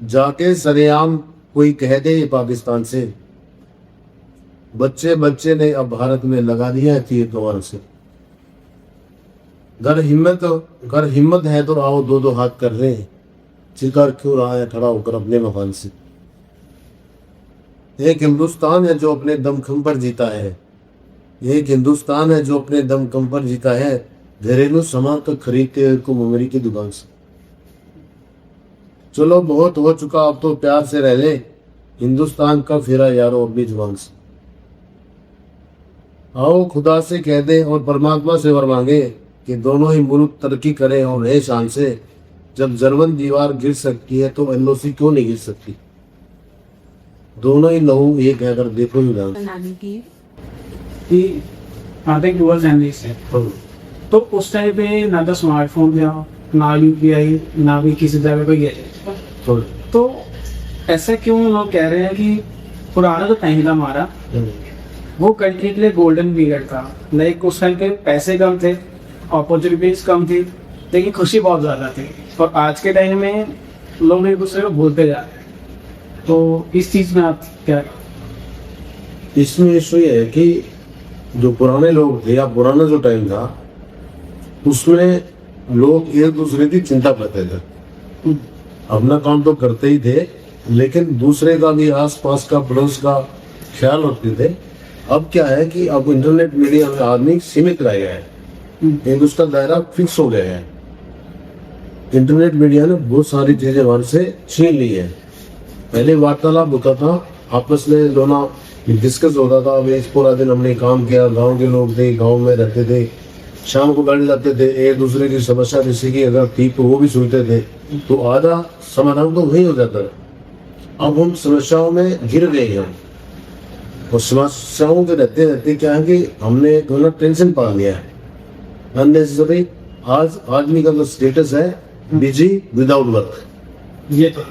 जाके सरेआम कोई कह दे ये पाकिस्तान से, बच्चे बच्चे ने अब भारत में लगा दिया है तीर कमान से। अगर हिम्मत है तो आओ दो दो हाथ कर रहे हैं, चिकर क्यों रहा है खड़ा होकर अपने मकान से। एक हिंदुस्तान है जो अपने दमखम पर जीता है, एक हिंदुस्तान है जो अपने दमखम पर जीता है, घरेलू सामान तो खरीदते को मेमोरी की दुकान से। चलो बहुत हो चुका, अब तो प्यार से रह ले, हिंदुस्तान का फेरा यारो अपनी जुबान से। आओ खुदा से कह दे और परमात्मा से वर मांगे कि दोनों ही मुल्क तरक्की करें और रहे शान से। जब जर्मन दीवार गिर सकती है तो एलओसी क्यों नहीं गिर सकती। दोनों ही लहू एक है, अगर देखो ही I think towards Henry से तो उस टाइम पे ना तो स्मार्टफोन था, ना यूपीआई, ना भी किसी तरह कोई गैजेट। तो ऐसा क्यों लोग कह रहे हैं कि पुराना जो टाइम था हमारा वो कंट्री के लिए गोल्डन पीरियड था। लाइक उस टाइम पे पैसे कम थे, अपॉर्चुनिटीज कम थी, लेकिन खुशी बहुत ज़्यादा थी। और आज के टाइम में लोग एक दूसरे को भूलते जा रहे हैं। तो इस चीज़ में आप क्या? इसमें इशू ये है कि जो पुराने लोग थे या पुराना जो टाइम था उसमें लोग एक दूसरे की चिंता करते थे, अपना काम तो करते ही थे लेकिन दूसरे का भी आस पास का पड़ोस का ख्याल रखते थे। अब क्या है कि अब इंटरनेट मीडिया में आदमी सीमित रह गया है, एक उसका दायरा फिक्स हो गया है। इंटरनेट मीडिया ने बहुत सारी चीजें वहां से छीन ली है। पहले वार्तालाप होता था, आपस में दोनों डिस्कस होता था, वे पूरा दिन हमने काम किया, गांव के लोग थे, गांव में रहते थे, शाम को बैठ जाते थे, एक दूसरे की समस्या किसी की अगर थी तो वो भी सुनते थे, तो आधा समाधान तो वही हो जाता था। अब हम समस्याओं में घिर गए हैं और समस्याओं के रहते रहते क्या है कि हमने दोनों टेंशन पा लिया है अननेसेसरी। आज आदमी का जो स्टेटस है बिजी विदाउट वर्क, ये तो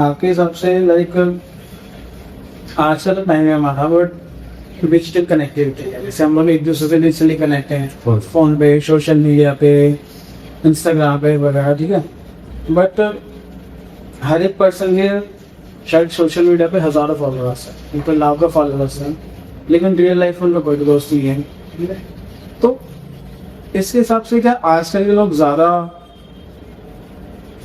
आपके हिसाब से लाइक आज का तो टाइम है हमारा, बट डिजिटल कनेक्टिविटी है। जैसे हम लोग एक दूसरे से डिजिटली कनेक्ट हैं फोन पे, सोशल मीडिया पे, इंस्टाग्राम पे वगैरह, ठीक है। बट हर एक पर्सन के शायद सोशल मीडिया पे हज़ारों फॉलोअर्स हैं, उन लाखों फॉलोअर्स हैं, लेकिन रियल लाइफ में उनका कोई दोस्त नहीं है, ठीक है। तो इसके हिसाब से क्या आजकल के लोग ज़्यादा,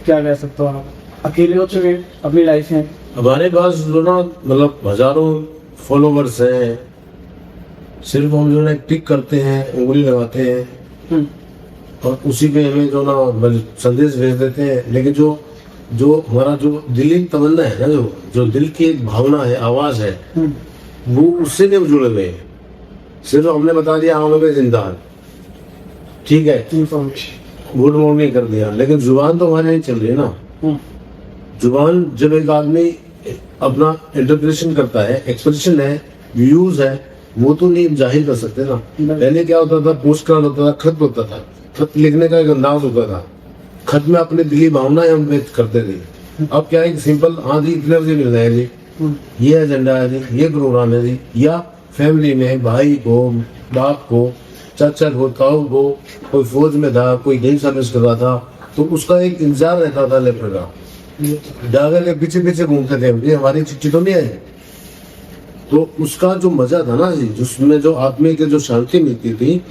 क्या कह सकते हो आप, अकेले हो चुके हैं अपनी लाइफ में? हमारे पास जो ना मतलब हजारों फॉलोवर्स हैं, सिर्फ हम जो ना टिक करते हैं, उंगली लगाते हैं और उसी पे हमें जो ना संदेश भेज देते हैं। लेकिन जो हमारा जो दिली तमन्ना है ना, जो दिल की एक भावना है, आवाज है, वो उससे नहीं जुड़े हुए हैं। सिर्फ हमने बता दिया हाँ मैं जिंदा है, ठीक है, गुड मॉर्निंग कर दिया, लेकिन जुबान तो हमारे नहीं चल रही है ना। जुबान जब एक आदमी अपना इंटरप्रिटेशन करता है, एक्सप्रेशन है, व्यूज है, वो तो नहीं जाहिर कर सकते ना। पहले क्या होता था, पोस्ट कार्ड होता था, खत होता था, खत लिखने का एक अंदाज होता था, खत में अपने दिली भावनाएं हम व्यक्त करते थे। अब क्या है, सिंपल हाँ जी इतने बजे मिलना है जी, ये एजेंडा है जी, ये प्रोग्राम है जी, या फैमिली में भाई को, बाप को, चाचा को, ताऊ को, कोई फौज में था, कोई नई सर्विस कर रहा था, तो उसका एक इंतजार रहता था लेटर का, डागर के पीछे पीछे घूमते थे, ये हमारी चिट्ठी तो नहीं आई। तो उसका जो मजा था ना जी, जिसमें जो आत्मा की जो शांति मिलती थी,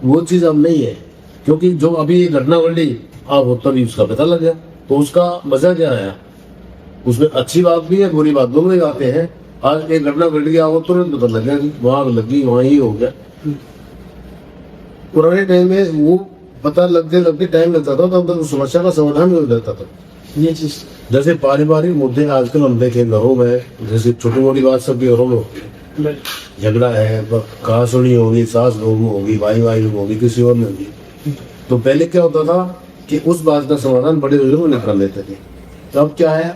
वो चीज अब नहीं है। क्योंकि जो अभी ये घटना घटी अब तभी उसका पता लग गया, तो उसका मजा क्या आया, उसमें अच्छी बात भी है, बुरी बात दोनों ही आते हैं। आज एक घटना घट गया, वो तुरंत पता लग गया, वहां लगी वहां ही हो गया। पुराने टाइम में वो पता लगते टाइम लगता था, तब तक समस्या का समाधान हो जाता था। ये चीज जैसे पारिवारिक मुद्दे आजकल हम देखें घरों में, जैसे छोटी मोटी बात सब घरों में होती है, झगड़ा है, कहा सुनी होगी, सास बहू में होगी, भाई में होगी, किसी और में होगी। तो पहले क्या होता था कि उस बात का समाधान बड़े बुजुर्ग निकाल लेते थे। तो अब क्या है,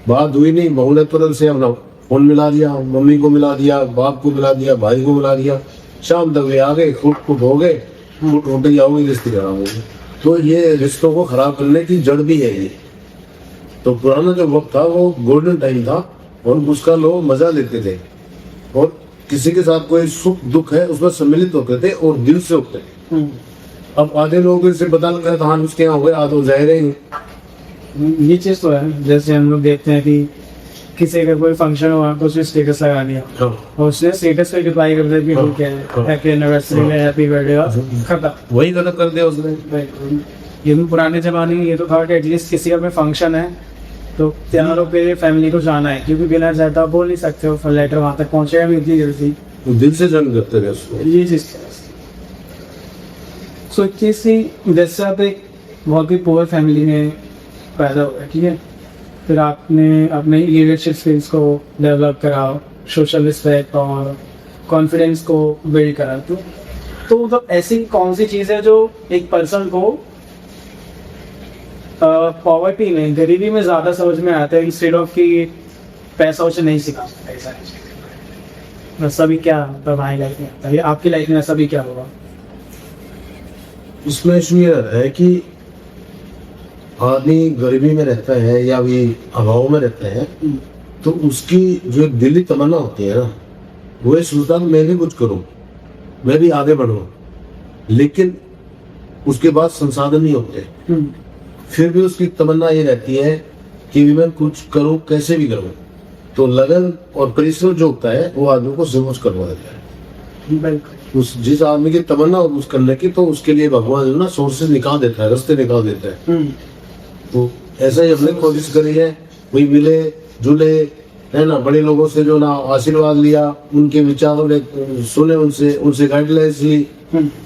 बात हुई नहीं, बहू ने तुरंत से अपना फोन मिला दिया, मम्मी को मिला दिया, बाप को मिला दिया, भाई को मिला दिया, शाम तक वे आ गए, फुट हो गए, होते जाओगे, रिश्ते खराब हो गए। तो ये रिश्तों को खराब करने की जड़ भी है ये। तो पुराना जो वक्त था वो गोल्डन टाइम था और उसका लोग मजा लेते थे, और किसी के साथ कोई सुख दुख है उसमें सम्मिलित होते थे और दिल से होते थे। अब आधे लोग इसे पता लगा था हाँ उसके यहाँ हुए आधे जाहिर है। ये चीज़ तो है, जैसे हम लोग देखते हैं कि किसी का कोई फंक्शन हुआ तो उसने स्टेटस लगा दिया हाँ। और उसने स्टेटस पे रिप्लाई कर दिया कि हाँ। वो क्या है हैप्पी एनिवर्सरी में हैप्पी बर्थडे खत्म। वही गलत कर दिया उसने। ये भी पुराने जमाने में ये तो था कि एटलीस्ट किसी का कोई फंक्शन है तो त्योहारों पे फैमिली को जाना है, क्योंकि बिना जाता बोल नहीं सकते हो, लेटर वहाँ तक पहुँचेगा भी इतनी जल्दी। वो दिल से जंग करते थे उसको। ये चीज़ सो किसी जैसे आप एक बहुत ही पुअर फैमिली में पैदा हुआ, ठीक है, फिर आपने अपने लीडरशिप स्किल्स को डेवलप करा, सोशल रिस्पेक्ट और कॉन्फिडेंस को बिल्ड करा, तो मतलब ऐसी कौन सी चीज़ है जो एक पर्सन को पॉवर्टी में, गरीबी में ज़्यादा समझ में आता है इंस्टेड ऑफ कि पैसा उसे नहीं सिखा सकता। ऐसा ऐसा भी क्या हमारी लाइफ में आता है, आपकी लाइफ में ऐसा भी क्या होगा? इसमें इशू ये है कि आदमी गरीबी में रहता है या भी अभाव में रहता है तो उसकी जो दिली तमन्ना होती है ना, वो ये सोचता है मैं भी कुछ करूं, मैं भी आगे बढ़ूं, लेकिन उसके बाद संसाधन नहीं होते। फिर भी उसकी तमन्ना ये रहती है कि मैं कुछ करूं, कैसे भी करूं। तो लगन और परिश्रम जो होता है वो आदमी को सब कुछ करवा देता है। उस जिस आदमी की तमन्ना उस करने की, तो उसके लिए भगवान जो ना सोर्सेज निकाल देता है, रास्ते निकाल देता है। तो ऐसा ही हमने कोशिश करी है, वही मिले जुले है ना, बड़े लोगों से जो ना आशीर्वाद लिया, उनके विचार सुने, उनसे गाइडलाइंस ली।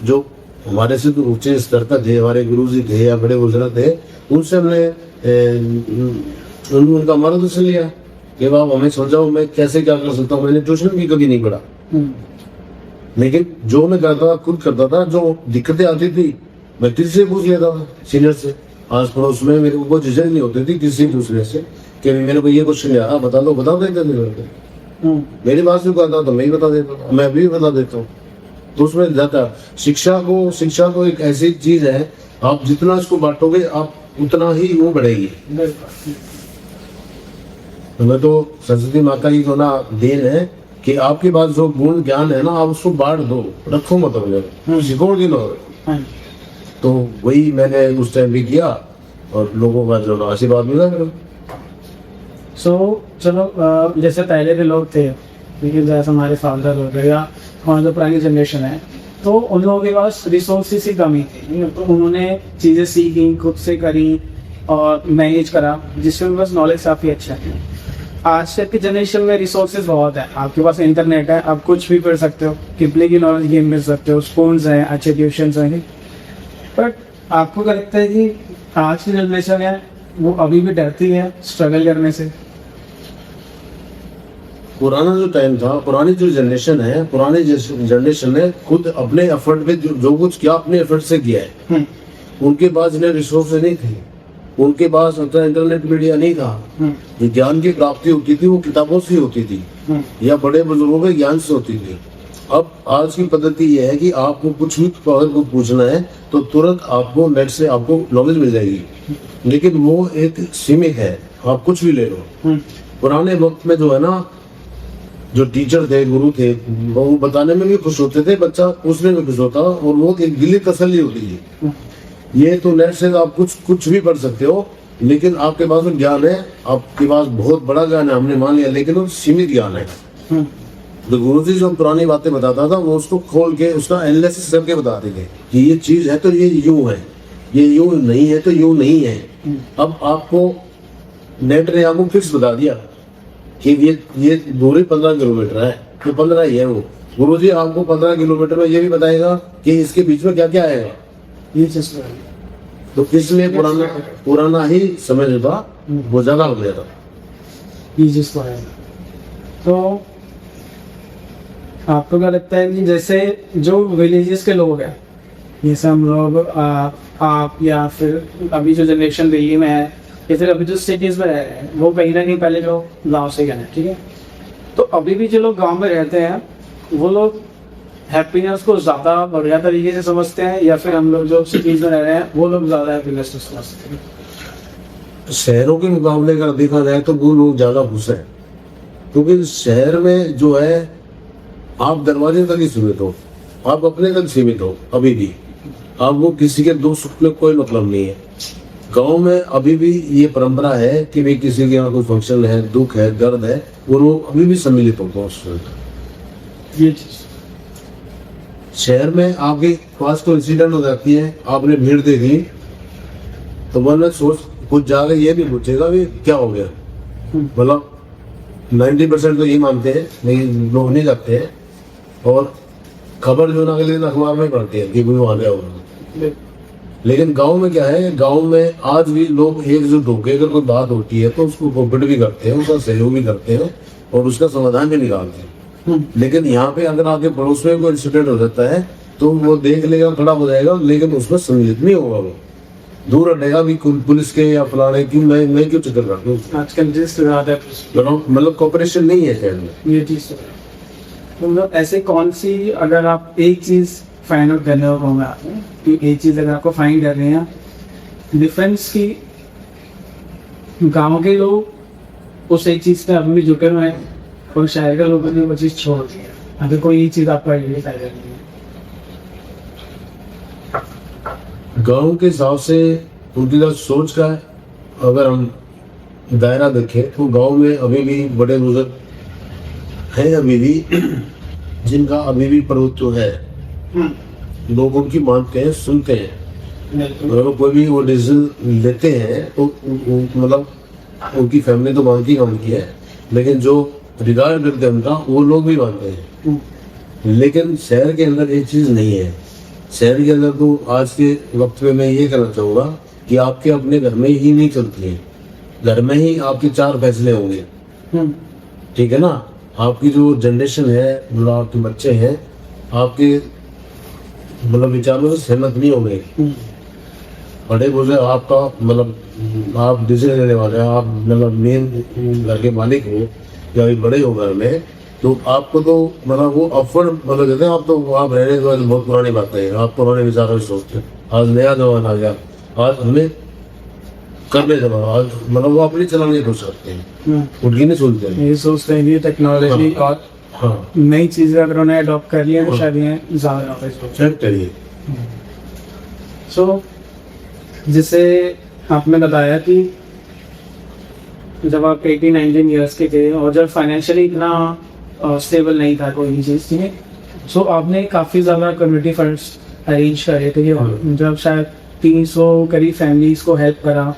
जो हमारे से तो ऊंचे स्तर का थे, हमारे गुरुजी थे या बड़े बुजुर्ग थे, उनसे हमने उनका मार्गदर्शन लिया कि बाप हमें समझाओ मैं कैसे क्या कर सकता हूँ। मैंने ट्यूशन भी कभी नहीं पढ़ा, लेकिन जो मैं करता था खुद करता था। जो दिक्कतें आती थी मैं किसी से पूछ लेता था, सीनियर से, आस पड़ोस में मेरे को झिझक नहीं होती थी किसी दूसरे से कि मेरे को ये क्वेश्चन आया, बता दो, बता देते थे। मेरी बात से कहता तो मैं ही बता देता हूँ, मैं भी बता देता हूँ। तो उसमें जाता शिक्षा को एक ऐसी चीज है, आप जितना इसको बांटोगे आप उतना ही वो बढ़ेगी। मैं तो सरस्वती माता की जो ना देन है कि आपके पास जो गुण ज्ञान है ना, आप उसको बांट दो, रखो मत अपने, सिकोड़ के लो। तो वही मैंने उस टाइम भी किया और लोगों का जो आशीर्वाद मिला मेरे। चलो जैसे पहले के लोग थे, लेकिन जैसे हमारे फादर हो गए या हमारी जो पुरानी जनरेशन है, तो उन लोगों के पास रिसोर्सेस की कमी थी, तो उन्होंने चीज़ें सीखी, खुद से करी और मैनेज करा, जिससे उनके पास नॉलेज काफ़ी अच्छा है। आज की जनरेशन में रिसोर्सेज बहुत है, आपके पास इंटरनेट है, आप कुछ भी पढ़ सकते हो, किपले की नॉलेज गेम मिल सकते हो, स्कूल्स हैं, अच्छे ट्यूशन्स हैं। बट आपको क्या लगता है कि आज की जनरेशन है वो अभी भी डरती है स्ट्रगल करने से? पुराना जो टाइम था, पुरानी जो जनरेशन है, पुरानी जनरेशन ने खुद अपने एफर्ट पे जो कुछ किया अपने एफर्ट से किया है। उनके पास इन्हें रिसोर्स नहीं थे, उनके पास उतना इंटरनेट मीडिया नहीं था। जो ज्ञान की प्राप्ति होती थी वो किताबों से होती थी या बड़े बुजुर्गों के ज्ञान से होती थी। अब आज की पद्धति ये है कि आपको कुछ भी अगर कुछ पूछना है तो तुरंत आपको नेट से आपको नॉलेज मिल जाएगी, लेकिन वो एक सीमित है, आप कुछ भी ले लो। पुराने वक्त में जो है ना, जो टीचर थे, गुरु थे, वो बताने में भी खुश होते थे, बच्चा उसमें भी खुश होता, और वो एक दिली तसल्ली होती थी। ये तो नेट से आप कुछ भी पढ़ सकते हो, लेकिन आपके पास जो ज्ञान है, आपके पास बहुत बड़ा ज्ञान है, हमने मान लिया, लेकिन वो सीमित ज्ञान है। तो गुरु जी जो पुरानी बातें बताता था वो उसको खोल के उसका एनालिसिस करके बताते थे कि ये चीज है तो ये यूं है, ये यूं नहीं है तो यूं नहीं है। अब आपको नेट ने आपको फिक्स बता दिया कि ये दूरी 15 किलोमीटर है, तो 15 ही है। वो गुरु जी आपको 15 किलोमीटर में ये भी बताएगा कि इसके बीच में क्या क्या आएगा। ये चीज तो इसलिए पुराना ही समझ था, वो ज्यादा हो गया था। ये चीज तो आपको क्या लगता है कि जैसे जो विलेजेस के लोग हैं, जैसे हम लोग आप या फिर अभी जो जनरेशन दिल्ली में है या फिर अभी जो सिटीज में रह रहे हैं, वो कहीं ना कहीं पहले जो गांव से गए, ठीक है, तो अभी भी जो लोग गांव में रहते हैं वो लोग हैप्पीनेस को ज़्यादा बढ़िया तरीके से समझते हैं, या फिर हम लोग जो सिटीज में रह रहे हैं वो लोग ज़्यादा हैप्पीनेस को समझते हैं? शहरों के मुकाबले अगर देखा जाए तो वो लोग ज़्यादा खुश हैं, क्योंकि शहर में जो है आप दरवाजे तक ही सीमित हो, आप अपने तक सीमित हो अभी भी। अब वो किसी के दुख सुख में कोई मतलब नहीं है। गांव में अभी भी ये परंपरा है कि भाई किसी के यहाँ कोई फंक्शन है, दुख है, दर्द है, वो लोग अभी भी सम्मिलित होते हैं उसमें। ये चीज शहर में आपके पास कोई इंसिडेंट हो जाती है, आपने भीड़ देखी तो मन सोच कुछ जाकर ये भी पूछेगा भी क्या हो गया। मतलब 90% तो यही मानते हैं, लेकिन लोग नहीं जाते हैं और खबर जो ना अगले दिन अखबार में पढ़ते हैं कि कोई वहां गया होगा। लेकिन गांव में क्या है, गांव में आज भी लोग एकजुट होकर अगर कोई बात होती है तो उसको कोऑपरेट भी करते हैं, उसका सहयोग भी करते हैं और उसका समाधान भी निकालते हैं। लेकिन यहाँ पे अगर आपके पड़ोस में कोई इंसिडेंट हो जाता है तो वो देख लेगा, खड़ा हो जाएगा, लेकिन उसमें सम्मिलित नहीं होगा, वो दूर हटेगा भी पुलिस के या फलाने की मैं क्यों चक्कर करता हूँ। आजकल जिस मतलब कोऑपरेशन नहीं है शहर में। ये चीज मतलब ऐसे कौन सी, अगर आप एक चीज फाइंड आउट करने को कहूँगा आपने कि एक चीज अगर आपको फाइंड कर रहे हैं डिफरेंस की, गांव के लोग उस एक चीज पे अभी भी जुटे हुए हैं और शहर के लोगों ने वो चीज छोड़ दी है, अगर कोई एक चीज आपको आइडेंटिफाई करनी है। गांव के हिसाब से उनकी जो सोच का है, अगर हम दायरा देखें तो गांव में अभी भी बड़े बुजुर्ग हैं, अभी भी जिनका अभी भी प्रभुत्व है, लोग उनकी मानते हैं, सुनते हैं। अगर कोई भी वो डिसीजन लेते हैं तो मतलब उनकी फैमिली तो मानती है, लेकिन जो रिगार्ड करते हैं उनका, वो लोग भी मानते हैं। लेकिन शहर के अंदर ये चीज नहीं है। शहर के अंदर तो आज के वक्त में मैं ये कहना चाहूँगा कि आपके अपने घर में ही नहीं चलती है, घर में ही आपके 4 फैसले होंगे। ठीक है ना, आपकी जो जनरेशन है, मतलब आपके बच्चे हैं, आपके मतलब विचारों से सहमत नहीं होंगे। बड़े बुजुर्ग आपका मतलब आप डिसीजन लेने वाले हैं, आप मतलब मेन घर के मालिक हो या बड़े हो घर में, तो आपको तो मतलब वो अपवर्ड मतलब कहते हैं, आप तो आप रहने के बाद बहुत पुरानी बातें हैं, आप पुराने विचारों से सोचते हैं। आज नया जमाना आ गया, आज हमें करने जमाना, आज मतलब वो अपनी चलाने की कोशिश करते हैं, उनकी नहीं सुनते हैं। ये सोचते हैं कि टेक्नोलॉजी और नई चीजें अगर उन्हें अडॉप्ट कर लिया तो शायद ये ज्यादा नॉलेज चेक करिए। सो जैसे आपने बताया कि जब आप 18-19 ईयर्स के थे और जब फाइनेंशियली इतना स्टेबल नहीं था कोई भी चीज़, ठीक है, सो आपने काफ़ी ज़्यादा कम्युनिटी फंड्स अरेंज करे थे, जब शायद 300 करीब फैमिलीज को हेल्प करा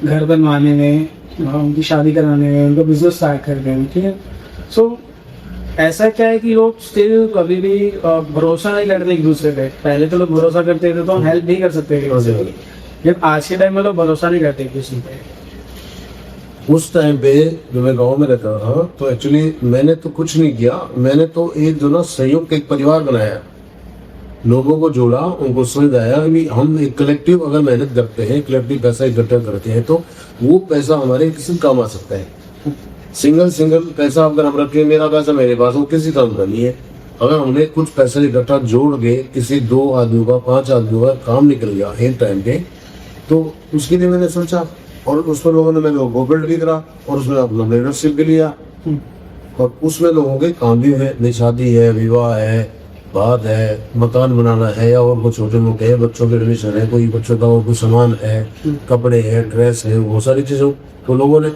घर बनवाने में, उनकी शादी कराने में, उनको बिजनेस स्टार्ट करने में, ठीक है। सो ऐसा क्या है कि लोग स्टिल कभी भी भरोसा नहीं करते एक दूसरे पे। पहले तो लोग भरोसा करते थे तो हेल्प नहीं कर सकते थे, लेकिन आज के टाइम में लोग भरोसा नहीं करते किसी पे। उस टाइम पे जो मैं गांव में रहता था तो एक्चुअली मैंने तो कुछ नहीं किया, मैंने तो एक जो ना संयुक्त एक परिवार बनाया, लोगों को जोड़ा, उनको समझाया कि हम एक कलेक्टिव अगर मेहनत करते हैं, कलेक्टिव पैसा इकट्ठा करते हैं तो वो पैसा हमारे किसी काम आ सकता है। सिंगल पैसा अगर हम रखें, मेरा पैसा मेरे पास, वो किसी काम का नहीं है। अगर हमने कुछ पैसा इकट्ठा जोड़ के किसी 2 आदमियों का, 5 आदमियों का काम निकल गया एक टाइम पे, तो उसके लिए मैंने सोचा और उसमें लोगों ने मेरे को कोऑपरेट भी करा और उसमें अपना लीडरशिप भी लिया और उसमें लोगों के काम भी है, नई शादी है, विवाह है, बात है, मकान बनाना है या और कुछ छोटे मोटे है, बच्चों के एडमिशन है, कोई बच्चों का और कुछ सामान है, कपड़े है, ड्रेस है, बहुत सारी चीज़ों, तो लोगों ने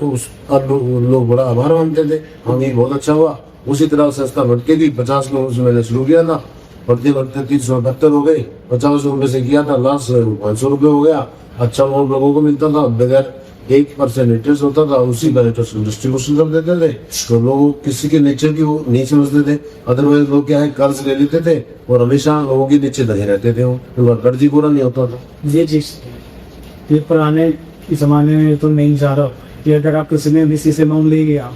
लोग बड़ा आभार मानते थे। हाँ ये बहुत अच्छा हुआ। उसी तरह संस्था भटके थी, 50 लोगों से मैंने शुरू किया था, बढ़ते 372 हो गए, 50 रुपये से किया था, लास्ट 500 रुपये हो गया। अच्छा अमाउंट लोगों को मिलता था, बगैर 1% इंटरेस्ट होता था, उसी का इंटरेस्ट डिस्ट्रीब्यूशन कर देते थे, तो लोग किसी के नेचर की वो नहीं समझते थे। अदरवाइज लोग क्या है, कर्ज ले लेते थे और हमेशा लोगों के नीचे दहे रहते थे, वो कर्ज ही पूरा नहीं होता था। ये चीज ये पुराने जमाने में तो नहीं जा रहा कि अगर आप किसी ने किसी से लोन ले गया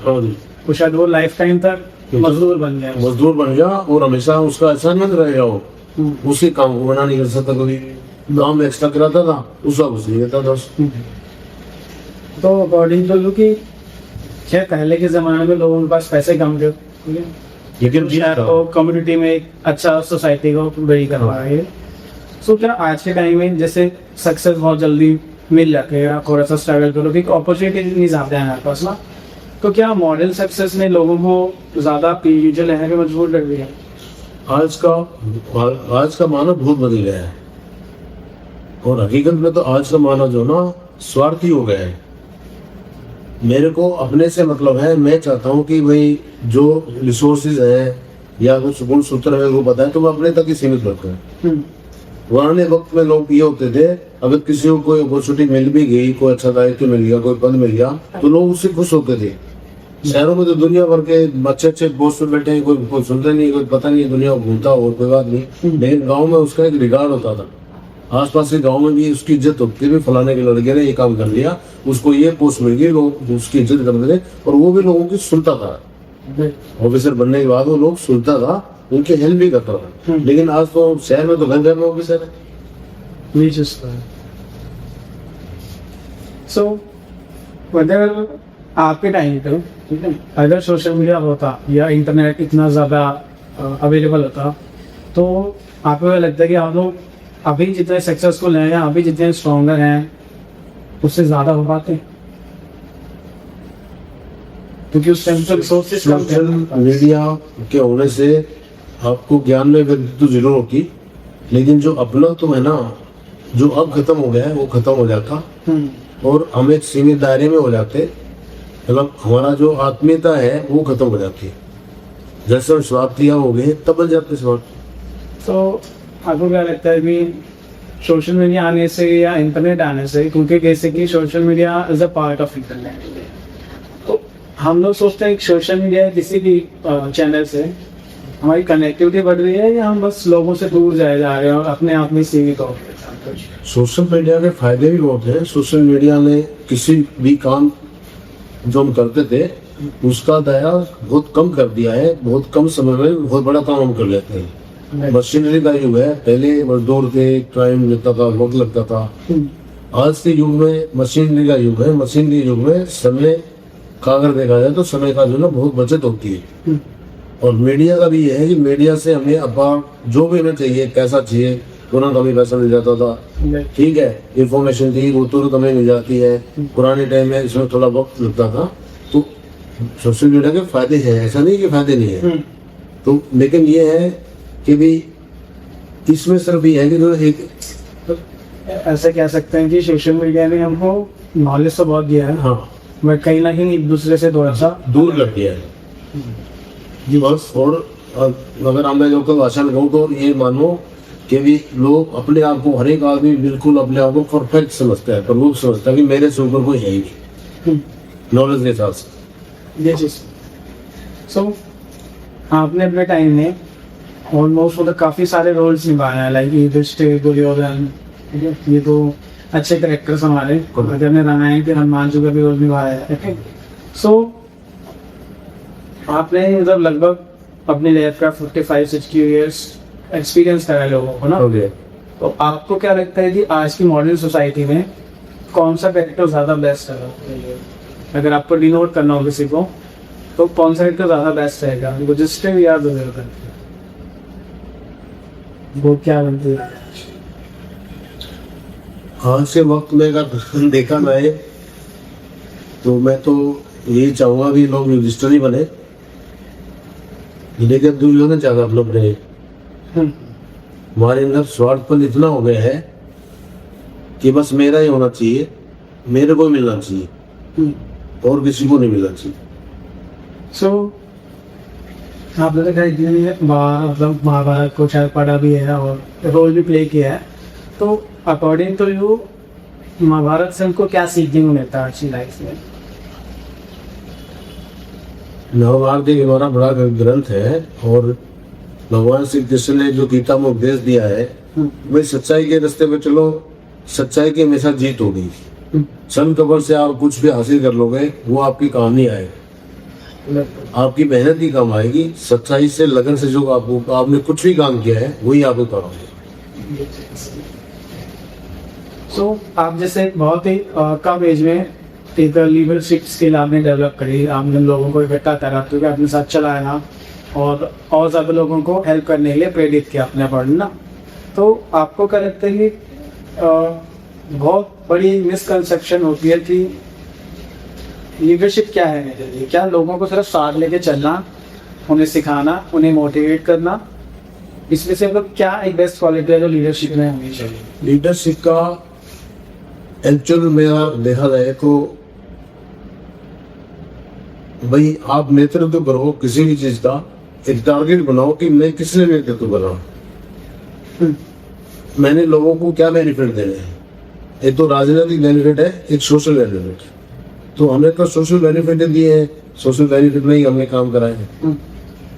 तो शायद वो लाइफ टाइम तक मजदूर बन गया और हमेशा उसका असाइनमेंट रहेगा, वो उसी काम को बना नहीं कर सकता, कभी काम एक्स्ट्रा कराता था, उसका कुछ नहीं रहता था। तो अकॉर्डिंग टू यू कि क्या पहले के जमाने में लोगों के पास पैसे कम थे, लेकिन तो कम्युनिटी में एक अच्छा सोसाइटी को बड़ी करवा रही है। सो क्या आज के टाइम में जैसे सक्सेस बहुत जल्दी मिल जाती है, आप थोड़ा सा स्ट्रगल करो कि अपॉर्चुनिटी नहीं ज़्यादा है हमारे पास ना, तो क्या मॉडल सक्सेस ने लोगों को ज़्यादा पीछे रहने पे मजबूर कर दिया? आज का मानव बहुत बदल गया है। और हकीकत में तो आज का मानव जो ना स्वार्थी हो गया है। मेरे को अपने से मतलब है, मैं चाहता हूँ कि भाई जो रिसोर्सेज है या कुछ गुण सूत्र है वो बताए तो वो अपने तक ही सीमित रखें। पुराने वक्त में लोग ये होते थे, अगर किसी को कोई अपॉर्चुनिटी मिल भी गई, कोई अच्छा दायित्व मिल गया, कोई पद मिल गया, तो लोग उससे खुश होते थे। शहरों में तो दुनिया भर के अच्छे अच्छे पोस्ट पे बैठे हैं, कोई सुनता नहीं, कोई पता नहीं, दुनिया घूमता और कोई बात नहीं। लेकिन गाँव में उसका एक रिगार्ड होता था, आसपास के गांव में भी उसकी इज्जत होती थी। फलाने के लड़के ने ये काम कर लिया, उसको ये पोस्ट मिल गई, लोग उसकी इज्जत करते थे और वो भी लोगों की सुनता था। ऑफिसर बनने के बाद वो लोग सुनता था, उनकी हेल्प भी करता था। लेकिन आज तो शहर में तो घर में ऑफिसर है। सो अगर आपके टाइम पे, ठीक है, अगर सोशल मीडिया होता या इंटरनेट इतना ज़्यादा अवेलेबल होता तो आपको लगता है कि आप लोग अभी जितने सक्सेसफुल हैं या अभी जितने स्ट्रॉन्गर हैं उससे ज़्यादा हो पाते हैं? क्योंकि उस टाइम पर सोशल मीडिया के होने से आपको ज्ञान में वृद्धि तो जरूर होती, लेकिन जो अपना तो है ना, जो अब खत्म हो गया है वो खत्म हो जाता और हम एक सीमित दायरे में हो जाते। मतलब हमारा जो आत्मीयता है वो खत्म हो जाती है। जैसे हम स्वार्थिया हो गए तब बन जाते स्वार्थ। तो आपको क्या लगता है कि सोशल मीडिया आने से या इंटरनेट आने से, क्योंकि जैसे कि social media is a part of internet, तो हम लोग सोचते हैं कि सोशल मीडिया किसी भी चैनल से हमारी कनेक्टिविटी बढ़ रही है या हम बस लोगों से दूर जाए जा रहे हैं और अपने आप में सीमित हो गए? सोशल मीडिया के फायदे भी बहुत हैं। सोशल मीडिया ने किसी भी काम जो हम करते थे उसका दायरा बहुत कम कर दिया है। बहुत कम समय में बहुत बड़ा काम हम कर लेते हैं। मशीनरी का युग है, पहले मजदूर थे, टाइम लगता था, वक्त लगता था। आज के युग में मशीनरी का युग है। मशीनरी युग में समय का अगर देखा जाए तो समय का जो ना बहुत बचत होती है। और मीडिया का भी ये है कि मीडिया से हमें अखबार जो भी हमें चाहिए, कैसा चाहिए, तुरंत हमें पैसा मिल जाता था। ठीक है, इंफॉर्मेशन थी वो तुरंत हमें मिल जाती है। पुराने टाइम में इसमें थोड़ा वक्त लगता था। तो सोशल मीडिया के फायदे हैं, ऐसा नहीं कि फायदे नहीं है। तो लेकिन ये है कि भी इसमें सिर्फ ये है कि जो एक ऐसा कह सकते हैं कि सोशल मीडिया ने हमको नॉलेज तो बहुत दिया है, हाँ, मैं कहीं ना कहीं एक दूसरे से थोड़ा सा दूर कर दिया है जी बस। और अगर मैं जो कोई भाषण कहूँ तो ये मानो कि भी लोग अपने आप को, हर एक आदमी बिल्कुल अपने आप को परफेक्ट समझता है, पर वो समझता है कि मेरे से ऊपर कोई है ही नहीं नॉलेज के हिसाब से। ये चीज सो आपने अपने टाइम में ऑलमोस्ट मतलब काफी सारे रोल्स निभाए हैं, लाइक युधिष्ठिर, दुर्योधन, ये तो अच्छे करेक्टर्स हमारे। अगर ने रामायण के हनुमान जी का भी रोल निभाया है। सो आपने मतलब लगभग अपनी लाइफ का 45-60 इयर्स एक्सपीरियंस करा है लोगों को ना। तो आपको क्या लगता है कि आज की मॉडर्न सोसाइटी में कौन सा कैरेक्टर ज्यादा बेस्ट है? अगर आपको डिनोट करना हो किसी को तो कौन सा कैरेक्टर ज्यादा बेस्ट रहेगा, युधिष्ठिर या दुर्योधन? वो क्या बनती है आज के वक्त में अगर देखा जाए तो मैं तो यही चाहूंगा कि लोग युधिष्ठिर ही बने, लेकिन दुर्योधन ज्यादा उपलब्ध रहे। हमारे अंदर स्वार्थपन इतना हो गया है कि बस मेरा ही होना चाहिए, मेरे को मिलना चाहिए और किसी को नहीं मिलना चाहिए। सो आपने देखा मतलब महाभारत को शायद पढ़ा भी है और रोल भी प्ले किया है, तो अकॉर्डिंग टू यू महाभारत से हमको क्या सीखने को मिलता है अच्छी लाइफ में? महाभारत एक हमारा बड़ा ग्रंथ है और भगवान श्री कृष्ण ने जो गीता में उपदेश दिया है, भाई सच्चाई के रास्ते पे चलो, सच्चाई की हमेशा जीत होगी। सन कबर से आप कुछ भी हासिल कर लोगे वो आपकी काम नहीं आएगा, आपकी मेहनत ही काम आएगी। सच्चाई से, लगन से जो आपने कुछ भी काम किया है वही आपको करोगे। सो आप जैसे बहुत ही कम एज में एक लीडरशिप स्किल आपने डेवलप करी, आपने लोगों को इकट्ठा करा, तो अपने साथ चलाया और ज़्यादा लोगों को हेल्प करने के लिए प्रेरित किया अपने पढ़ना। तो आपको क्या लगता है कि बहुत बड़ी मिसकंसेप्शन होती है कि लीडरशिप क्या है मेरे लिए? क्या लोगों को सिर्फ साथ लेके चलना, उन्हें सिखाना, उन्हें मोटिवेट करना, इसमें से मतलब क्या एक बेस्ट क्वालिटी है जो लीडरशिप में होनी चाहिए? लीडरशिप का एक्चुअल में अगर देखा जाए तो भाई आप नेतृत्व करो किसी भी चीज का, एक टारगेट बनाओ कि मैं किस लिए नेतृत्व कर रहा हूँ, मैंने लोगों को क्या बेनिफिट देने हैं। एक तो राजनीतिक बेनिफिट है, एक सोशल बेनिफिट। तो हमने तो सोशल बेनिफिट दिए हैं, सोशल बेनिफिट में ही हमने काम कराए हैं।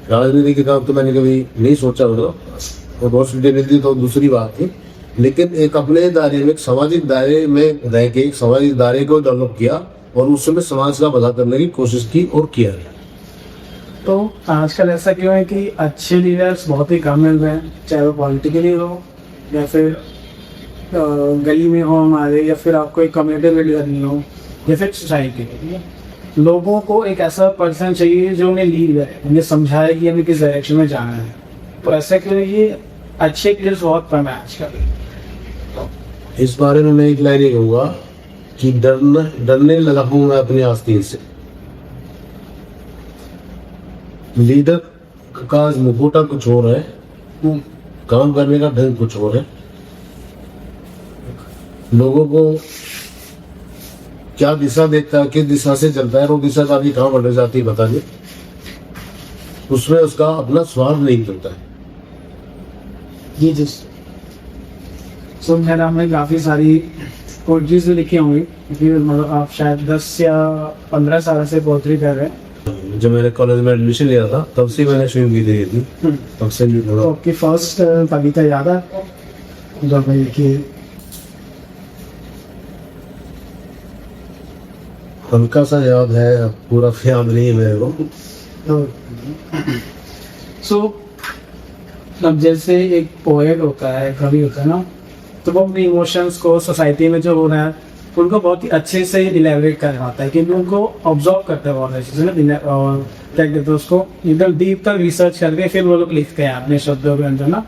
राजनीति के काम तो मैंने कभी नहीं सोचा, मतलब अपॉर्चुनिटी मिलती तो दूसरी बात थी, लेकिन एक अपने दायरे में, एक सामाजिक दायरे में रह के एक सामाजिक दायरे को डेवलप किया और उसमें समाज का भला करने की कोशिश की और किया। तो आजकल ऐसा क्यों है कि अच्छे लीडर्स बहुत ही कम मिल रहे हैं, चाहे वो पॉलिटिकली हो या फिर गली में हो हमारे, या फिर आपको एक कम्युनिटी में लीडर नहीं हो, या फिर सोसाइटी में। लोगों को एक ऐसा पर्सन चाहिए जो उन्हें लीड करे, उन्हें समझाए कि हमें किस डायरेक्शन में जाना है। तो ऐसा क्यों ये अच्छे लीडर्स बहुत कम है आजकल। इस बारे में मैं एक लाइन ही कहूँगा कि डरने लगा हूँ मैं अपनी आस्तीन से। लीडर का मुखौटा कुछ और है, काम करने का ढंग कुछ और है। लोगों को क्या दिशा देखता है, किस दिशा से चलता है, वो दिशा काफी कहाँ बढ़ जाती है पता नहीं, उसमें उसका अपना स्वार्थ नहीं चलता है। जी जी। सो मैडम में काफ़ी सारी पोइट्रीज भी लिखी होंगी, मतलब आप शायद 10 या 15 साल से पोइट्री कर रहे हैं। जब मैंने कॉलेज में एडमिशन लिया था तब से मैंने शुरू की थी, तब से भी तो आपकी फर्स्ट कविता याद है जो मैं लिखी? हल्का सा याद है, अब पूरा याद नहीं है मेरे को। सो अब जैसे एक पोएट होता है, कवि होता है ना, तो वो अपने इमोशंस को सोसाइटी में जो हो रहा है उनको बहुत ही अच्छे से इलेबरेट कर पाता है, क्योंकि उनको ऑब्जर्व करते हैं बहुत अच्छे से ना, और क्या कहते हैं उसको, एकदम डीप तक रिसर्च करके फिर वो लोग लिखते हैं अपने शब्दों के अंदर ना।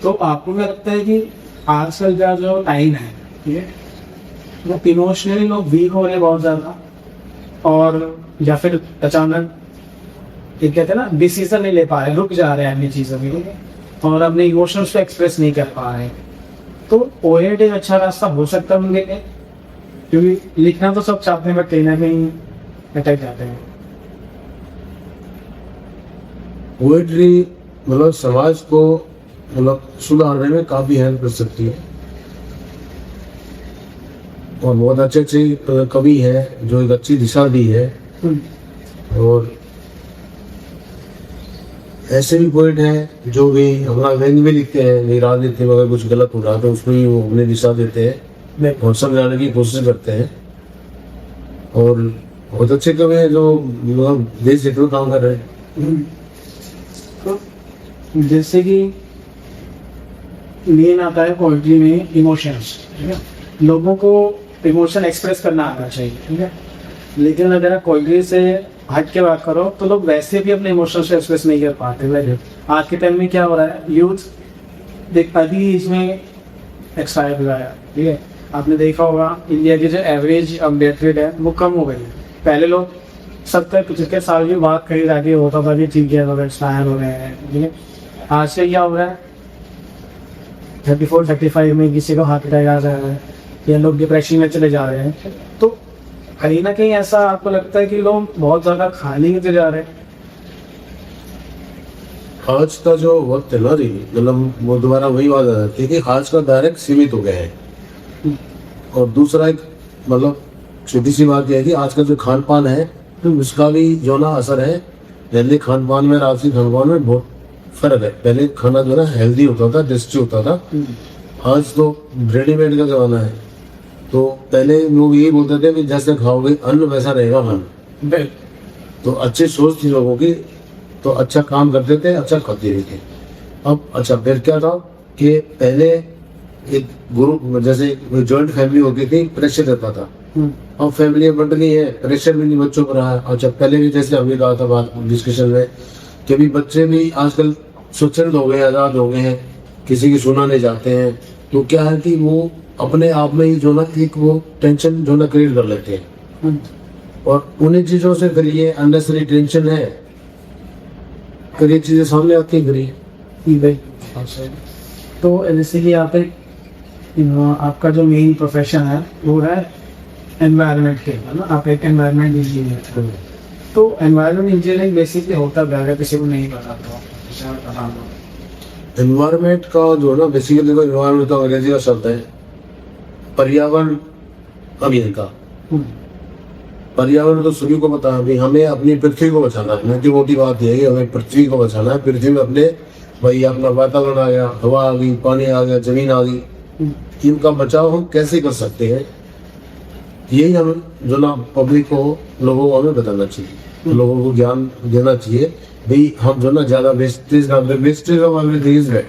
तो आपको क्या लगता है कि आजकल का जो टाइम है, ठीक है, वो इमोशनली लोग वीक हो रहे हैं बहुत ज़्यादा, और या फिर अचानक ये कहते हैं ना डिसीजन नहीं ले पा रहे, रुक जा रहे हैं अपनी चीज़ों में और अपने इमोशंस को एक्सप्रेस नहीं कर पा रहे। तो पोएट एक अच्छा रास्ता हो सकता है उनके लिए, क्योंकि लिखना तो सब चाहते हैं बट कहीं ना कहीं अटक जाते हैं। पोएट्री मतलब समाज को मतलब सुधारने में काफी हेल्प कर सकती है, और बहुत अच्छे अच्छे कवि है जो एक अच्छी दिशा दी है, और ऐसे भी पोएट हैं जो भी अपना व्यंग भी लिखते हैं, नहीं राजनीति में अगर कुछ गलत हो रहा है तो उसमें भी वो अपनी दिशा देते हैं और समझाने की कोशिश करते हैं। और बहुत अच्छे कवि हैं जो मतलब देश हित में काम कर रहे हैं। तो जैसे कि मेन आता है पोएट्री में इमोशंस, ठीक है, लोगों को इमोशन एक्सप्रेस करना आना चाहिए, ठीक है, लेकिन अगर आप पोएट्री से हट के बात करो तो लोग वैसे भी अपने इमोशंस को एक्सप्रेस नहीं कर पाते। वैसे आज के टाइम में क्या हो रहा है, यूथ देख अभी इसमें एक्सपायर हुआ है, ठीक है, आपने देखा होगा इंडिया की जो एवरेज डेथ रेट है वो कम हो गई है। पहले लोग 70-75 साल की बात कही जाके होता था कि ठीक है लोग एक्सपायर हो रहे हैं, ठीक है। आज से क्या हो रहा है, 34-35 में किसी को हार्ट अटैक आ रहा है या लोग डिप्रेशन में चले जा रहे हैं। तो कहीं ना कहीं ऐसा आपको लगता है कि लोग बहुत ज्यादा खाली होते जा रहे हैं? आज का जो वक्त है ना जी, मतलब वो दोबारा वही बात आ जाती है कि आज का डायरेक्ट सीमित हो गया है। और दूसरा एक मतलब छोटी सी बात यह है कि आज का जो खान पान है तो उसका भी जो ना असर है। पहले खान पान में और आज के खान पान में बहुत फर्क है। पहले खाना जो ना हेल्दी होता था, टेस्टी होता था, आज तो रेडीमेड का जमाना है। तो पहले लोग यही बोलते थे कि जैसे खाओगे अन्न वैसा रहेगा मन। तो अच्छी सोच थी लोगों की, तो अच्छा काम करते थे, अच्छा खाते भी थे। अब अच्छा फिर क्या था कि पहले एक ग्रुप जैसे जॉइंट फैमिली होती थी, प्रेशर रहता था। अब फैमिली बढ़ गई है, प्रेशर भी नहीं बच्चों पर रहा है। अच्छा पहले भी जैसे अभी कहा था बात डिस्कशन में कि भी बच्चे भी आजकल स्वच्छंद हो गए, आज़ाद हो गए हैं, किसी की सुना नहीं जाते हैं। तो क्या है कि वो अपने आप में ही जो ना एक वो टेंशन जो ना क्रिएट कर लेते हैं, और उन्हीं चीज़ों से फिर ये अननेसेसरी टेंशन है, फिर ये चीज़ें सामने आती हैं फिर तो जैसे कि आप एक आपका जो मेन प्रोफेशन है वो है एनवायरनमेंट के, है ना, आप एक एनवायरनमेंट इंजीनियर। तो एनवायरनमेंट इंजीनियरिंग बेसिकली होता क्या है, किसी को नहीं पता तो एनवायरनमेंट का जो है ना, बेसिकली तो एनवायरनमेंट का अंग्रेजी का शब्द है पर्यावरण अभियंता। पर्यावरण तो सभी को पता है, हमें अपनी पृथ्वी को बचाना है। मोटी मोटी बात यह है कि हमें पृथ्वी को बचाना है। पृथ्वी में अपने भाई अपना वातावरण आ गया, हवा आ गई, पानी आ गया, जमीन आ गई, इनका बचाव हम कैसे कर सकते हैं, यही हम जो ना पब्लिक को, लोगों को हमें बताना चाहिए, लोगों को ज्ञान देना चाहिए। भाई हम जो ना ज्यादा वेस्टेज ऑफ एवरीथिंग है।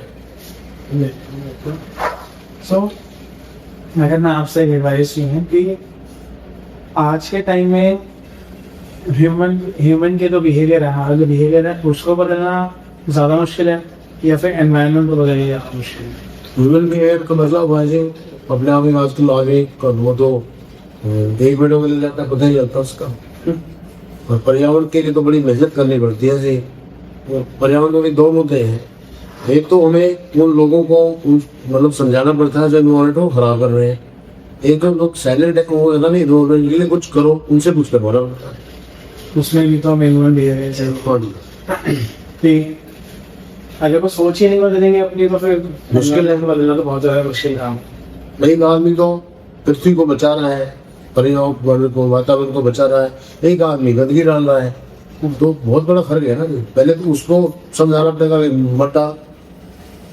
सो अगर मैं आपसे एडवाइस ये है कि आज के टाइम में ह्यूमन के जो बिहेवियर है उसको बदलना ज़्यादा मुश्किल है या फिर एनवायरनमेंट को बदलना ज़्यादा मुश्किल है? ह्यूमन बिहेवियर का मतलब भाई अपने आप में आजकल आगे वो तो एक मिनट में जाता पता नहीं चलता उसका। और पर्यावरण के लिए तो बड़ी मेहनत करनी पड़ती है जी। पर्यावरण में दो मुद्दे हैं। एक तो हमें उन लोगों को मतलब समझाना पड़ता है जो एनवायरनमेंट को खराब कर रहे हैं। एक तो लोग साइलेंट है, वो ना नहीं एनवायरनमेंट के लिए कुछ करो, उनसे कुछ करवाना पड़ता है। उसमें भी तो हम एनवायरनमेंट बिहेवियर चाहिए। अगर वो सोच ही नहीं बदलेंगे अपनी तो फिर मुश्किल है, बदलना तो बहुत ज़्यादा मुश्किल काम। एक आदमी तो पृथ्वी को बचा रहा है, पर्यावरण को, वातावरण को बचा रहा है, एक आदमी गंदगी डाल रहा है, तो बहुत बड़ा फर्क है ना। पहले तो उसको समझाना पड़ेगा मटा,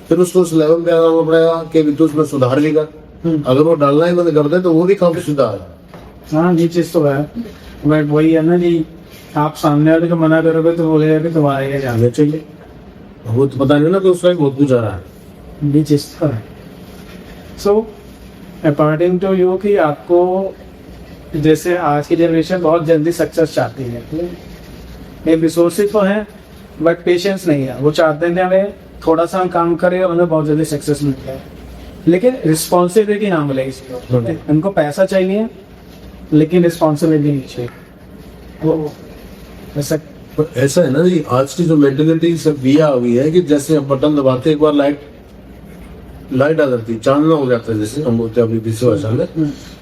फिर उसको उस लेवल पे आना पड़ेगा कि तो उसमें सुधार भी कर। अगर वो डालना ही बंद कर दे तो वो भी काफी सुधार है। हाँ ये चीज़ तो है, बट वही है ना कि आप सामने वाले को मना करोगे तो बोलेगा कि तुम्हारे ये जाने चाहिए। वो तो पता नहीं ना, तो उसका बहुत कुछ आ रहा है। ये चीज़ तो है। सो अकॉर्डिंग टू यू कि आपको जैसे आज की जनरेशन बहुत जल्दी सक्सेस चाहती है, ये रिसोर्सेज तो हैं बट पेशेंस नहीं है। वो चाहते हैं कि हमें थोड़ा सा हम काम करें और हमें बहुत जल्दी सक्सेस मिल जाए, लेकिन रिस्पॉन्सिबिलिटी ना मिले इसको। उनको पैसा चाहिए लेकिन रिस्पॉन्सिबिलिटी नहीं चाहिए। वो ऐसा है ना जी, आज की जो मेंटेलिटी सब ये आ गई है कि जैसे हम बटन दबाते एक बार लाइट आ जाती है, चांदना हो जाता है, जैसे हम बोलते हैं अभी दूसरी भाषा में।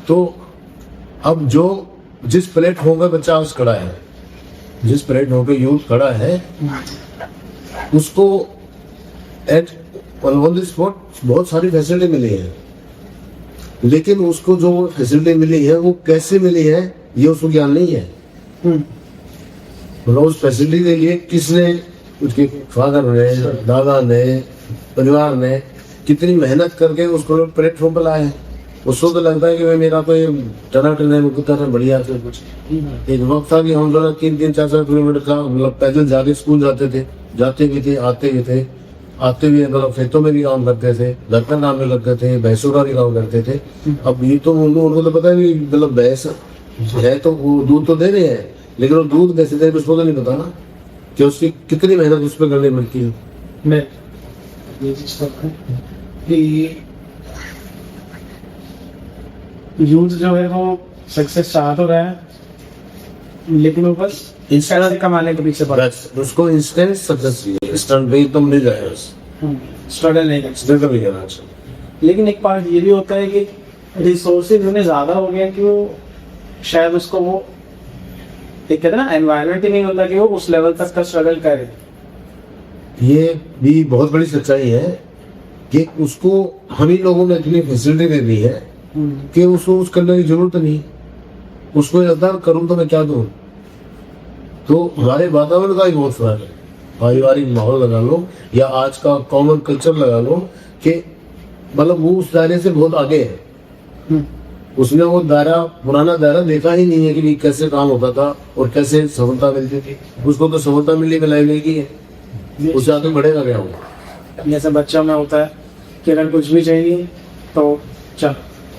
तो अब जो जिस प्लेटफॉर्म पे बच्चा आज खड़ा है, जिस प्लेटफॉर्म पे यूथ खड़ा है, उसको एट ऑन द स्पॉट बहुत सारी फैसिलिटी मिली है, लेकिन उसको जो फैसिलिटी मिली है वो कैसे मिली है ये उसको ज्ञान नहीं है। मतलब उस फैसिलिटी के लिए किसने, उसके फादर ने, दादा ने, परिवार ने कितनी मेहनत करके उसको प्लेटफॉर्म पर लाए हैं। उसको तो लगता है कि भाई मेरा तो ये टना बढ़िया से कुछ। एक वक्त था कि हम लोग 3-4 किलोमीटर का मतलब पैदल जाके स्कूल जाते भी थे, आते भी मतलब खेतों में भी काम करते थे, घर का काम में लगते थे, भैंसों का भी काम करते थे। अब ये तो उनको तो पता नहीं, मतलब भैंस है तो वो दूध तो दे रहे हैं, लेकिन वो दूध कैसे दे उसको तो नहीं पता ना कि उसकी कितनी मेहनत उस पर करनी पड़ती है। यूथ जो है वो सक्सेस चाह तो रहा है, लेकिन वो बस इंस्टेंट कमाने के पीछे पड़ा है। उसको इंस्टेंट सक्सेस चाहिए, इंस्टेंट पे तो मिल जाएगा, स्ट्रगल नहीं करना चाहिए। लेकिन एक पार्ट ये भी होता है कि रिसोर्सेज उन्हें ज़्यादा हो गया कि वो शायद उसको वो एक कहते हैं ना एनवायरनमेंट ही नहीं होता कि वो उस लेवल तक का स्ट्रगल करे। ये भी बहुत बड़ी सच्चाई है कि उसको हम ही लोगों ने इतनी फैसिलिटी दे दी है कि उसको उस करने की जरूरत नहीं। उसको लगता करूँ तो मैं क्या दूँ। तो हमारे वातावरण का ही बहुत फर्क है, पारिवारिक माहौल लगा लो या आज का कॉमन कल्चर लगा लो कि मतलब वो उस दायरे से बहुत आगे है। उसने वो पुराना दायरा देखा ही नहीं है कि कैसे काम होता था और कैसे सफलता मिलती थी। उसको तो सफलता मिलने में लाइफ की है, उससे आगे बढ़ेगा क्या होगा। जैसे बच्चा में होता है कि अगर कुछ भी चाहिए तो चल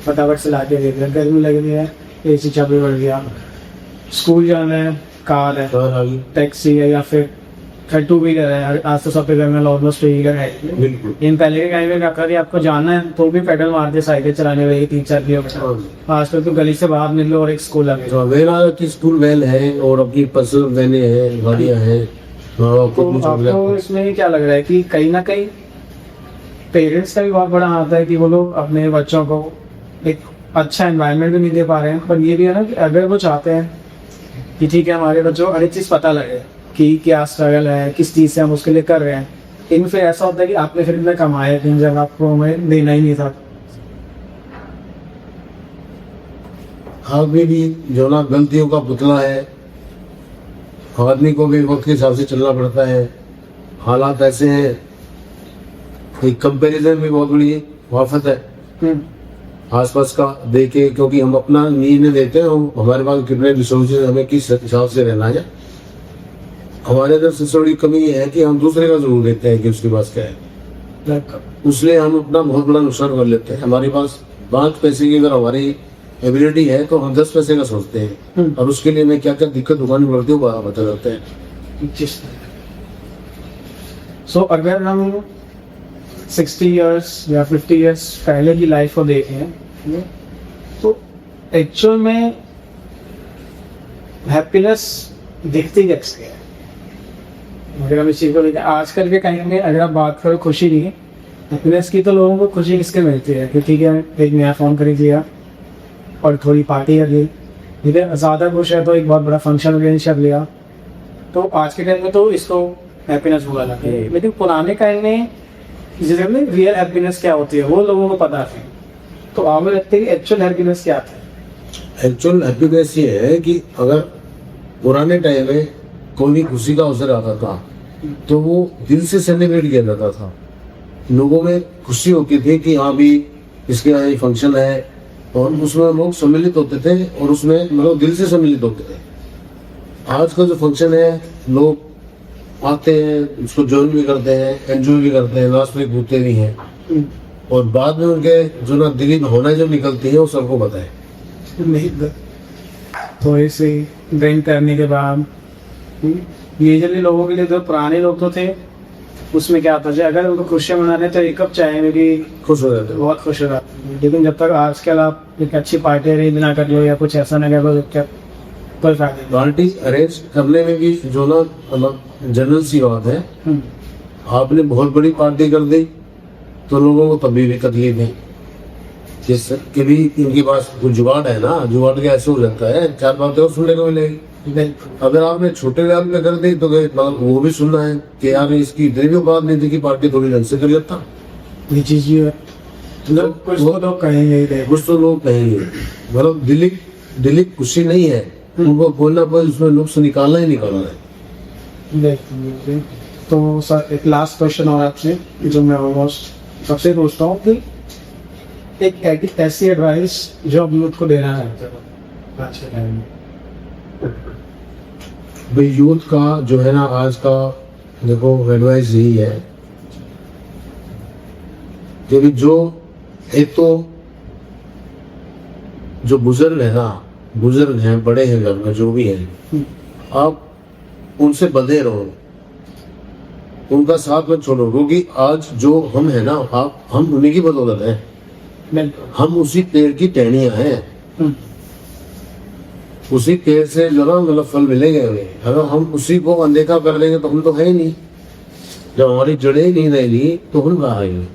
फटाफट से ला के दे दिया, गर्मी लग रही है AC चाबी बढ़ गया, स्कूल जाना है कार है, टैक्सी है या फिर टू व्हीलर है। आज तो सबके घर में ऑलमोस्ट टू व्हीलर है। इन पहले के टाइम में क्या करिए, आपको जाना है तो भी पेडल मारते साइकिल चलाने में 3-4 किलोमीटर। आजकल तो गली से बाहर निकलो और एक स्कूल आ गया। स्कूल वैन है और अपनी पर्सनल वैने हैं, गाड़ियाँ हैं, हाँ, तो खुद भी छोड़ आपको गया। इसमें क्या लग रहा है कि कहीं ना कहीं पेरेंट्स का भी बहुत बड़ा हाथ है कि वो लोग अपने बच्चों को एक अच्छा एनवायरनमेंट भी नहीं दे पा रहे हैं, पर ये भी है ना कि अगर वो चाहते हैं कि ठीक है हमारे बच्चों को हर एक चीज़ पता लगे कि क्या स्ट्रगल है, किस चीज़ से हम उसके लिए कर रहे हैं, इनमें फिर ऐसा होता है कि आपने फिर इतना कमाया लेकिन जब आपको हमें देना ही नहीं था। आदमी भी जो ना गलतियों का पुतला है, आदमी को भी वक्त के हिसाब से चलना पड़ता है। हालात ऐसे हैं, एक कंपैरिजन भी बहुत बड़ी आफत है आसपास का देखे, क्योंकि हम अपना नीड नहीं देते हैं, हमारे पास कितने रिसोर्सेज, हमें किस हिसाब से रहना है। हमारे अंदर सबसे बड़ी कमी ये है कि हम दूसरे का जरूर देते हैं कि उसके पास क्या है, इसलिए हम अपना बहुत बड़ा नुकसान कर लेते हैं। हमारे पास 5 पैसे की अगर हमारी एबिलिटी है तो हम 10 पैसे का सोचते हैं, और उसके लिए हमें क्या क्या दिक्कत उठानी पड़ती है वो बता देते हैं। सो अगर हम 60 इयर्स या 50 इयर्स पहले की लाइफ को देखें तो एक्चुअल में हैप्पीनेस दिखती कैसे है? अगर हम इस चीज़ को लेकर आजकल के टाइम में अगर आप बात करो खुशी की, हैप्पीनेस की, तो लोगों को खुशी किसके मिलती है कि ठीक है एक नया फ़ोन खरीद लिया और थोड़ी पार्टी कर ली, ठीक है ज़्यादा खुश है तो एक बहुत बड़ा फंक्शन अरेंज कर लिया। तो आज के टाइम में तो इसको हैप्पीनेस बोला जाता है, लेकिन पुराने टाइम में जैसे में रियल हैप्पीनेस क्या होती है वो लोगों को पता है। तो आपको लगता है कि एक्चुअल हैप्पीनेस क्या था? एक्चुअल हैप्पीनेस ये है कि अगर पुराने टाइम में कोई भी खुशी का अवसर आता था तो वो दिल से सेलिब्रेट किया जाता था, लोगों में खुशी होती थी कि हाँ भी इसके यहाँ फंक्शन है, और उसमें लोग सम्मिलित होते थे और उसमें मतलब दिल से सम्मिलित होते थे। आज का जो फंक्शन है लोग आते हैं, उसको ज्वाइन भी करते हैं, एंजॉय भी करते हैं, लास्ट में कूदते भी हैं, और बाद में उनके जो ना दिली भावनाएं जो निकलती हैं वो सबको पता है। नहीं थोड़ी सी ड्रिंक करने के बाद यूजुअली लोगों के लिए जो पुराने लोग तो थे उसमें क्या होता है, अगर उनको खुशियाँ मना रहे तो एक कप चाय में भी खुश हो जाते हैं। बहुत खुश हो जाते हैं। लेकिन जब तक आजकल आप एक अच्छी पार्टी अरेंज ना कर लो या कुछ ऐसा ना कर लो तो कोई फायदा नहीं। पार्टी अरेंज करने में भी जो ना मतलब जनरल सी बात है, आपने बहुत बड़ी पार्टी कर दी तो लोगों को तभी भी तकलीफ है, जिस कि भी इनके पास कुछ जुगाड़ है ना, जुगाड़ के ऐसे हो जाता है 4 बातें और सुनने को मिलेगी। अगर आपने छोटे लेवल पे कर दी तो वो भी सुनना है कि यार इसकी इतनी भी बात नहीं थी कि पार्टी थोड़ी ढंग से कर लेता। ये चीज़ ये है, मतलब कुछ तो लोग कहेंगे ही नहीं। कुछ तो लोग कहेंगे, मतलब दिली खुशी नहीं है, उनको बोलना पर उसमें नुक्स निकालना ही निकालना है। देखिए तो सर एक लास्ट क्वेश्चन और आपसे जो मैं ऑलमोस्ट सबसे पूछता हूँ कि एक ऐसी एडवाइस जो आप यूथ को देना है आज के टाइम में। भाई यूथ का जो है ना आज का देखो एडवाइस यही है कि भी जो एक तो जो बुजुर्ग है ना, बुजुर्ग हैं, बड़े हैं घर में जो भी हैं, आप उनसे बंधे रहो, उनका साथ मत छोड़ो, क्योंकि आज जो हम है ना हम उन्हीं की बदौलत है, हम उसी पेड़ की टहनियां हैं, उसी पेड़ से जो ना मतलब फल मिलेंगे हमें। अगर हम उसी को अनदेखा कर लेंगे तो हम तो है ही नहीं, जब हमारी जड़ें ही नहीं रहेगी तो हम कहाँ आएंगे।